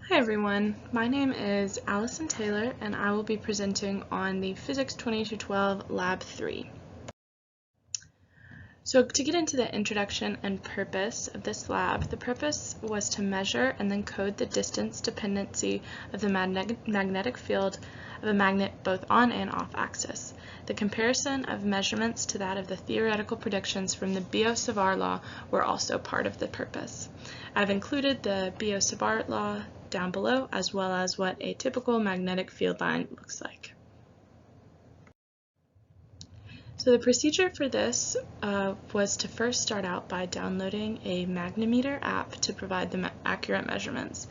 Hi everyone, my name is Allison Taylor and I will be presenting on the Physics 2212 Lab 3. So to get into the introduction and purpose of this lab, the purpose was to measure and then code the distance dependency of the magnetic field of a magnet both on and off axis. The comparison of measurements to that of the theoretical predictions from the Biot-Savart law were also part of the purpose. I've included the Biot-Savart law down below, as well as what a typical magnetic field line looks like. So the procedure for this was to first start out by downloading a magnemeter app to provide the accurate measurements.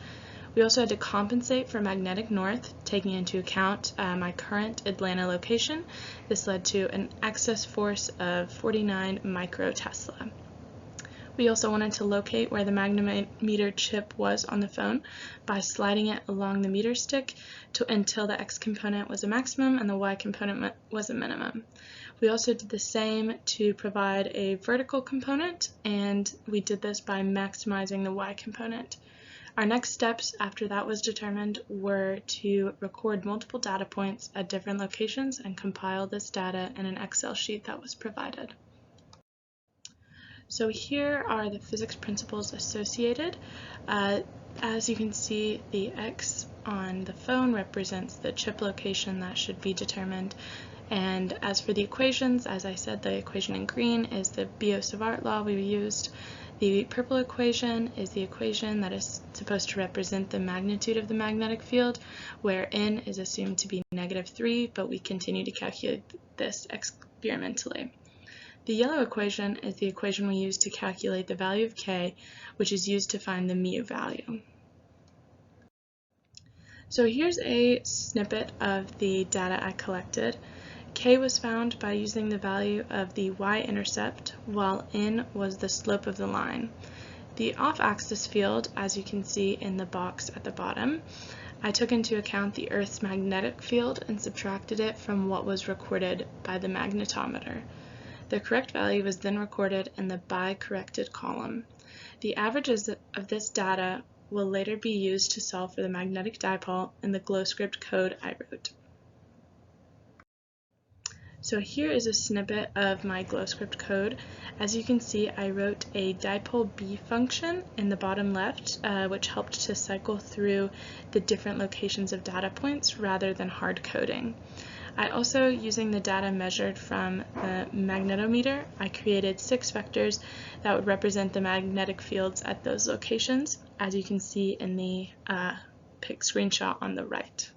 We also had to compensate for magnetic north, taking into account my current Atlanta location. This led to an excess force of 49 microtesla. We also wanted to locate where the magnemeter chip was on the phone by sliding it along the meter stick until the x component was a maximum and the y component was a minimum. We also did the same to provide a vertical component, and we did this by maximizing the y component. Our next steps after that was determined were to record multiple data points at different locations and compile this data in an Excel sheet that was provided. So here are the physics principles associated. As you can see, the X on the phone represents the chip location that should be determined. And as for the equations, as I said, the equation in green is the Biot-Savart law we used. The purple equation is the equation that is supposed to represent the magnitude of the magnetic field, where n is assumed to be -3, but we continue to calculate this experimentally. The yellow equation is the equation we use to calculate the value of k, which is used to find the mu value. So here's a snippet of the data I collected. K was found by using the value of the y-intercept, while n was the slope of the line. The off-axis field, as you can see in the box at the bottom, I took into account the Earth's magnetic field and subtracted it from what was recorded by the magnetometer. The correct value was then recorded in the by corrected column. The averages of this data will later be used to solve for the magnetic dipole in the GlowScript code I wrote. So here is a snippet of my GlowScript code. As you can see, I wrote a dipole B function in the bottom left, which helped to cycle through the different locations of data points rather than hard coding. I also, using the data measured from the magnetometer, I created 6 vectors that would represent the magnetic fields at those locations, as you can see in the screenshot on the right.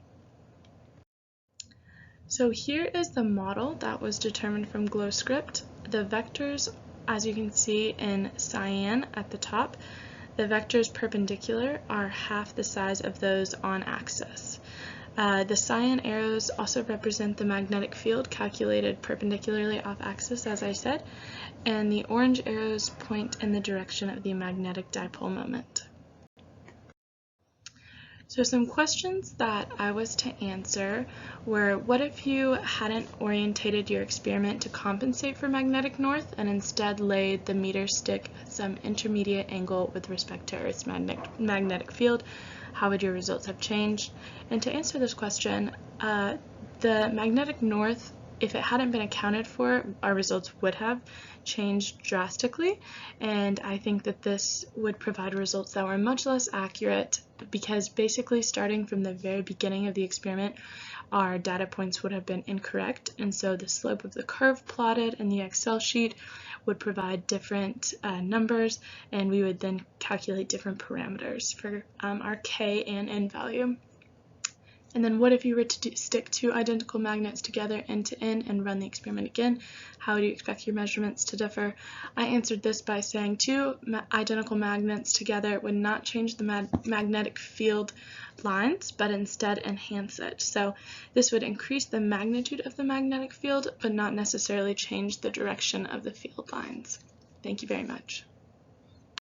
So here is the model that was determined from GlowScript. The vectors, as you can see in cyan at the top, the vectors perpendicular are half the size of those on axis. The cyan arrows also represent the magnetic field calculated perpendicularly off axis, as I said, and the orange arrows point in the direction of the magnetic dipole moment. So some questions that I was to answer were, what if you hadn't orientated your experiment to compensate for magnetic north and instead laid the meter stick at some intermediate angle with respect to Earth's magnetic field? How would your results have changed? And to answer this question, the magnetic north, if it hadn't been accounted for, our results would have changed drastically, and I think that this would provide results that were much less accurate, because basically starting from the very beginning of the experiment, our data points would have been incorrect, and so the slope of the curve plotted in the Excel sheet would provide different numbers, and we would then calculate different parameters for our k and n value. And then what if you were to stick 2 identical magnets together end to end and run the experiment again? How would you expect your measurements to differ? I answered this by saying 2 identical magnets together would not change the magnetic field lines, but instead enhance it. So this would increase the magnitude of the magnetic field, but not necessarily change the direction of the field lines. Thank you very much.